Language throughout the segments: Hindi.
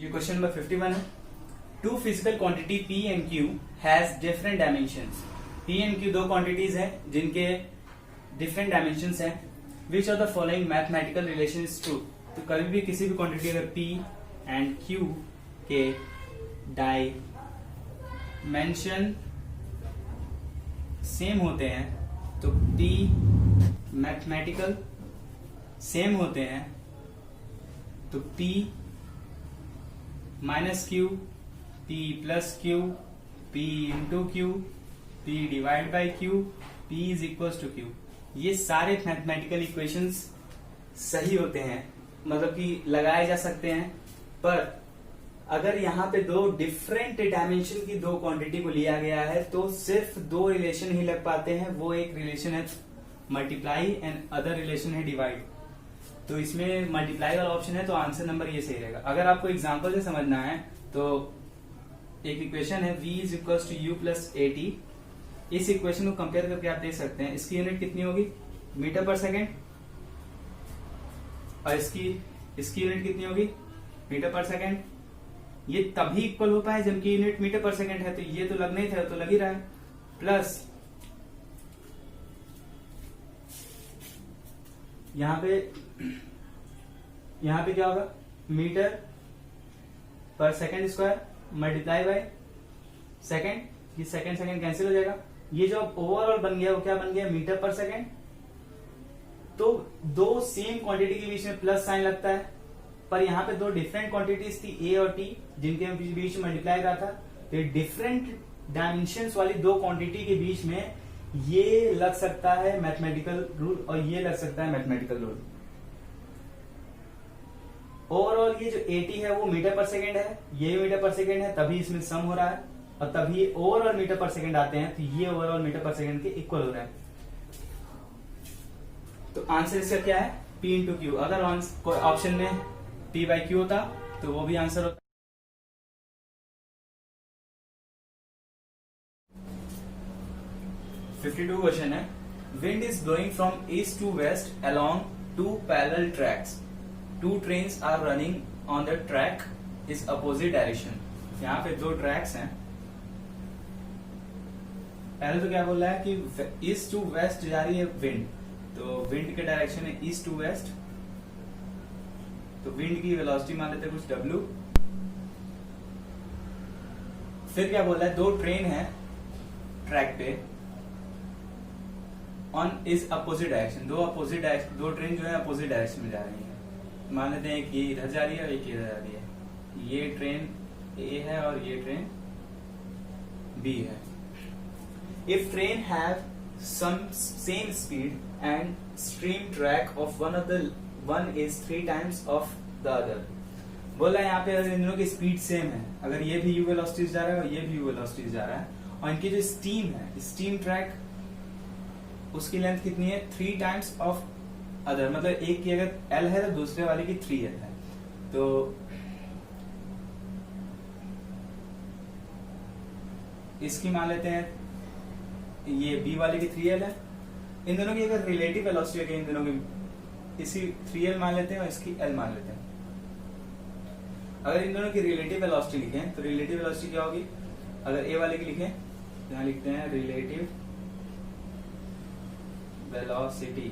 ये क्वेश्चन नंबर 51 है। Two physical quantity P and Q has different dimensions. P and Q दो क्वांटिटीज हैं जिनके डिफरेंट डायमेंशंस हैं। Which of the following mathematical relation is true. तो कभी भी किसी भी क्वांटिटी अगर P एंड Q के डायमेंशन सेम होते हैं तो P मैथमेटिकल सेम होते हैं तो P minus Q, P plus Q, P into Q, P divide by Q, P is equal to Q। ये सारे मैथमेटिकल इक्वेशंस सही होते हैं, मतलब कि लगाए जा सकते हैं। पर अगर यहाँ पे दो डिफरेंट डायमेंशन की दो क्वांटिटी को लिया गया है तो सिर्फ दो रिलेशन ही लग पाते हैं। वो एक रिलेशन है मल्टीप्लाई एंड अदर रिलेशन है डिवाइड। तो इसमें मल्टीप्लाई वाला ऑप्शन है तो आंसर नंबर ये सही रहेगा। अगर आपको एग्जांपल से समझना है तो एक इक्वेशन है v is equal to U plus at. इस इक्वेशन को कंपेयर करके आप देख सकते हैं इसकी यूनिट कितनी होगी, मीटर पर सेकेंड, और इसकी यूनिट कितनी होगी, मीटर पर सेकेंड। ये तभी इक्वल हो पाए जबकि यूनिट मीटर पर सेकेंड है, तो ये तो लग नहीं था, तो लग ही रहा है। प्लस यहाँ पे क्या होगा, मीटर पर second square multiply by second. ये सेकेंड कैंसिल हो जाएगा। ये जो ओवरऑल बन गया वो क्या बन गया, मीटर पर सेकेंड। तो दो सेम क्वांटिटी के बीच में प्लस साइन लगता है, पर यहाँ पे दो डिफरेंट क्वांटिटीज थी ए और टी जिनके बीच में मल्टीप्लाई करा था। तो डिफरेंट डायमेंशंस वाली दो क्वांटिटी के बीच में ये लग सकता है मैथमेटिकल रूल और ये लग सकता है मैथमेटिकल रूल। ओवरऑल ये जो 80 है वो मीटर पर सेकेंड है, ये मीटर पर सेकेंड है, तभी इसमें सम हो रहा है और तभी ओवरऑल मीटर पर सेकेंड आते हैं, तो ये ओवरऑल मीटर पर सेकेंड के इक्वल हो रहा है। तो आंसर इसका क्या है, P इंटू क्यू। अगर ऑप्शन में P बाई क्यू होता तो वो भी आंसर होता। 52 क्वेश्चन है। Wind is blowing from east to west along two parallel tracks. Two trains are running on the track is opposite direction. यहाँ पे दो ट्रैक्स हैं। पहले तो क्या बोल रहा है कि ईस्ट टू वेस्ट जा रही है विंड, तो विंड के डायरेक्शन है ईस्ट टू वेस्ट। तो विंड की वेलोसिटी मान लेते हैं कुछ W। फिर क्या बोल रहा है, दो ट्रेन है ट्रैक पे ऑन इज अपोजिट डायरेक्शन। दो ट्रेन जो है अपोजिट डायरेक्शन में जा रही है। मान लेते हैं कि इधर जा रही है और एक इधर जा रही है। ये ट्रेन A है और ये ट्रेन B है। If train have some same speed and stream track of one is 3 times of the other। बोला यहाँ पे इन दोनों की स्पीड सेम है, अगर ये भी u वेलोसिटी जा रहा है और ये भी u वेलोसिटी जा रहा है, और इनकी जो स्टीम है, स्टीम ट्रैक, उसकी लेंथ कितनी है, 3 टाइम्स ऑफ अदर। मतलब एक की अगर L है तो दूसरे वाले की 3L है। तो इसकी मान लेते हैं ये B वाले की 3L है। इन दोनों की अगर रिलेटिव वेलोसिटी है इन दोनों की, इसकी 3L मान लेते हैं और इसकी L मान लेते हैं। अगर इन दोनों की रिलेटिव वेलोसिटी लिखें तो रिलेटिव वेलोसिटी क्या होगी, अगर A वाले की लिखें तो यहां लिखते हैं रिलेटिव वेलोसिटी।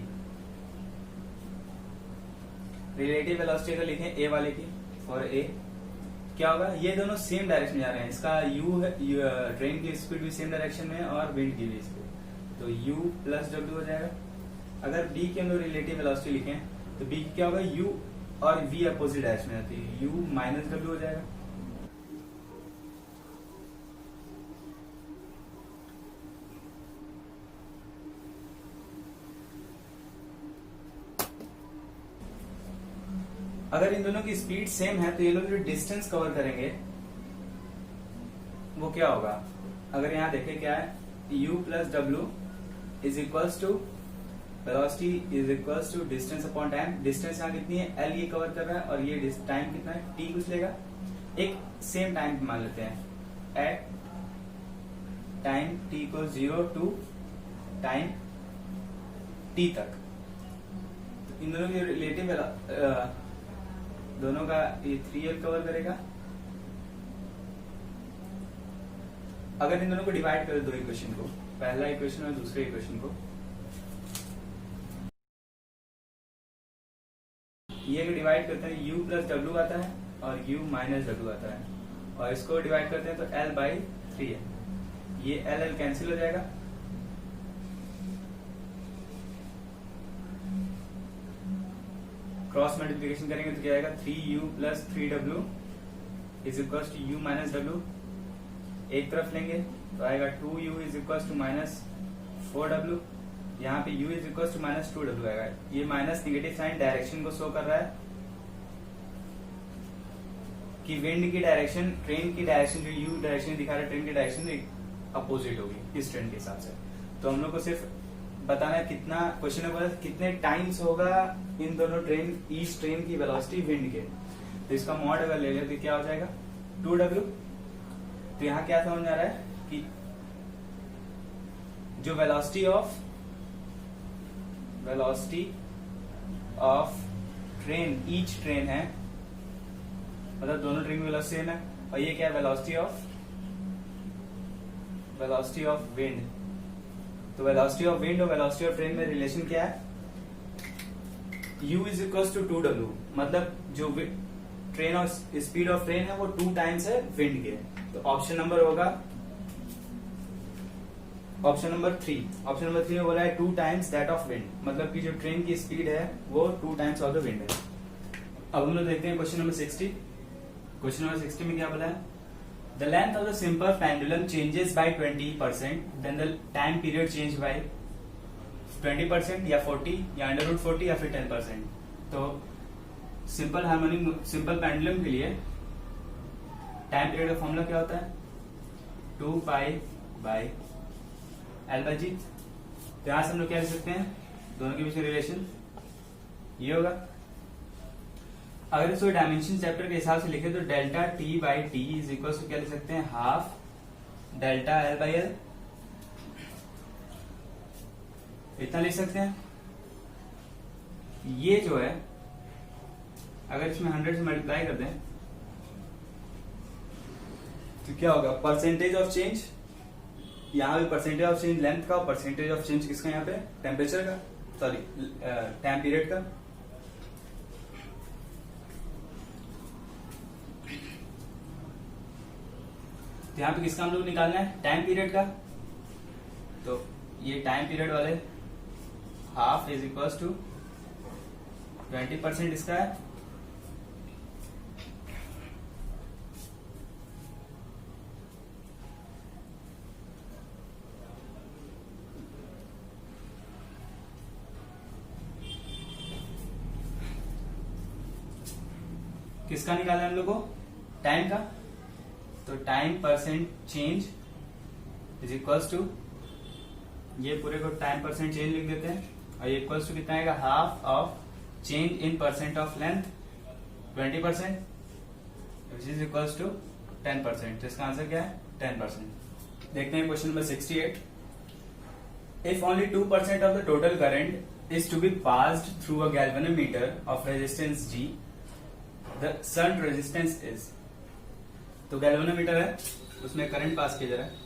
रिलेटिव वेलोसिटी अगर लिखें A वाले की फॉर A, क्या होगा, ये दोनों सेम डायरेक्शन में जा रहे हैं। इसका U है, ट्रेन की स्पीड भी सेम डायरेक्शन में है और विंड की भी स्पीड, तो U प्लस W हो जाएगा। अगर B की हम लोग रिलेटिव वेलोसिटी लिखें तो B की क्या होगा, U और V अपोजिट डायरेक्शन में आती है, U माइनस W हो जाएगा। अगर इन दोनों की स्पीड सेम है तो ये लोग जो डिस्टेंस कवर करेंगे वो क्या होगा, अगर यहाँ देखें क्या है, u plus W is equals to velocity is equals to distance upon time. Distance यहाँ कितनी है, L ये कवर कर रहा है और ये टाइम कितना है, T कुछ लेगा। एक सेम टाइम मान लेते हैं, एट टाइम T को 0 टू टाइम T तक। तो इन दोनों की रिलेटिव दोनों का ये 3L कवर करेगा अगर इन दोनों को डिवाइड कर दो इक्वेशन को, पहला इक्वेशन और दूसरे इक्वेशन को, ये को डिवाइड करते हैं u प्लस डब्ल्यू आता है और u माइनस डब्ल्यू आता है, और इसको डिवाइड करते हैं तो l बाई 3 है, ये l कैंसिल हो जाएगा, क्रॉस मल्टीप्लिकेशन करेंगे तो क्या आएगा 3u plus 3w is equal to u minus W, एक तरफ लेंगे तो आएगा 2u is equal to minus 4w, यहाँ पे u is equal to minus 2w आएगा। ये माइनस निगेटिव साइन डायरेक्शन को शो कर रहा है कि विंड की डायरेक्शन, ट्रेन की डायरेक्शन, जो u डायरेक्शन दिखा रहा है ट्रेन की डायरेक्शन अपोजिट होगी इस ट्रेन के हिसाब से। तो हम लोग को सिर्फ बताना है कितना, क्वेश्चन नंबर कितने टाइम्स होगा इन दोनों ट्रेन, ईच ट्रेन की वेलोसिटी विंड के। तो इसका मॉड अगर ले ले तो क्या हो जाएगा 2w। तो यहाँ क्या समझ आ रहा है कि जो velocity of train, each train है, मतलब दोनों ट्रेन की वेलोसिटी सेम है, और ये क्या है वेलोसिटी ऑफ विंड। तो वेलोसिटी ऑफ विंड और वेलोसिटी ऑफ ट्रेन में रिलेशन क्या है, u is equal to 2w, मतलब जो ट्रेन और स्पीड ऑफ ट्रेन है वो 2 टाइम्स है विंड के। तो ऑप्शन नंबर होगा ऑप्शन नंबर 3। ऑप्शन नंबर 3 में बोला है 2 टाइम्स दैट ऑफ विंड, मतलब कि जो ट्रेन की स्पीड है वो 2 टाइम्स ऑफ द विंड है। अब हम लोग देखते हैं क्वेश्चन नंबर 60। क्वेश्चन नंबर 60 में क्या बोला है, the length of the simple pendulum changes by 20%, then the time period change by 20% या 40 या √40 या फिर 10%। तो सिंपल हार्मोनिक सिंपल पेंडुलम के लिए टाइम पीरियड का फॉर्मूला क्या होता है 2 पाई बाय एल बाई जी। तो यहां से हम लोग क्या लिख सकते हैं, दोनों के बीच में रिलेशन ये होगा। अगर इसको डायमेंशन चैप्टर के हिसाब से लिखे तो delta T by T is equal to क्या लिख सकते हैं, half delta L by L, इतना लिख सकते हैं। ये जो है अगर इसमें 100 से मल्टीप्लाई कर दें तो क्या होगा, परसेंटेज ऑफ चेंज, यहाँ पे परसेंटेज ऑफ चेंज लेंथ का, परसेंटेज ऑफ चेंज किसका, यहाँ पे टेम्परेचर का, सॉरी टाइम पीरियड का। तो यहाँ पे किसका हम लोग निकालना है, टाइम पीरियड का। तो ये टाइम पीरियड वाले हाफ इज इक्वल टू 20% इसका है, किसका निकालना है हम लोग को, टाइम का। तो time percent change is equals to, ये पूरे को टाइम परसेंट चेंज लिख देते हैं, और ये इक्वल्स टू कितना आएगा, half of change in percent of length 20%, which is equals to 10%। तो इसका आंसर क्या है 10%। देखते हैं question number 68। If only 2% of the total current is to be passed through a galvanometer of resistance G, the shunt resistance is. तो गैल्वेनोमीटर है, उसमें करंट पास किया जा रहा है,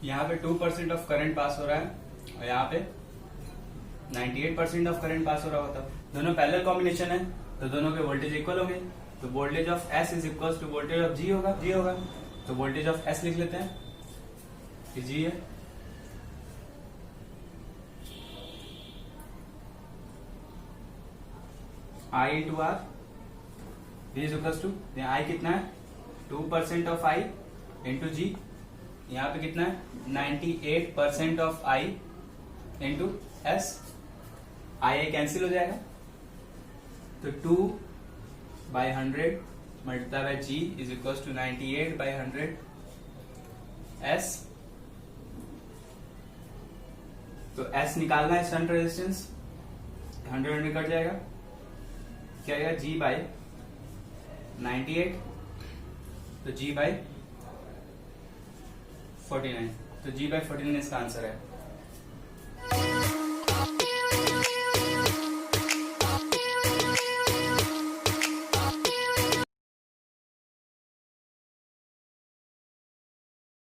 यहाँ पे 2% ऑफ करंट पास हो रहा है और यहाँ पे 98% ऑफ करंट पास हो रहा होता। दोनों पैरेलल कॉम्बिनेशन है तो दोनों के वोल्टेज इक्वल होंगे। तो voltage of S is equal to voltage of G होगा। तो वोल्टेज ऑफ S लिख लेते हैं कि G है, I into R, V is equal to, I कितना है 2% ऑफ I इंटू G, यहाँ पे कितना है 98% of I into S, I cancel हो जाएगा। तो 2/100 multiply by G is equal to 98/100 S, तो एस निकालना है शंट रेजिस्टेंस, 100 में कट जाएगा, क्या आएगा जी बाई 98, तो जी बाई 49, तो जी बाई 49 इसका आंसर है।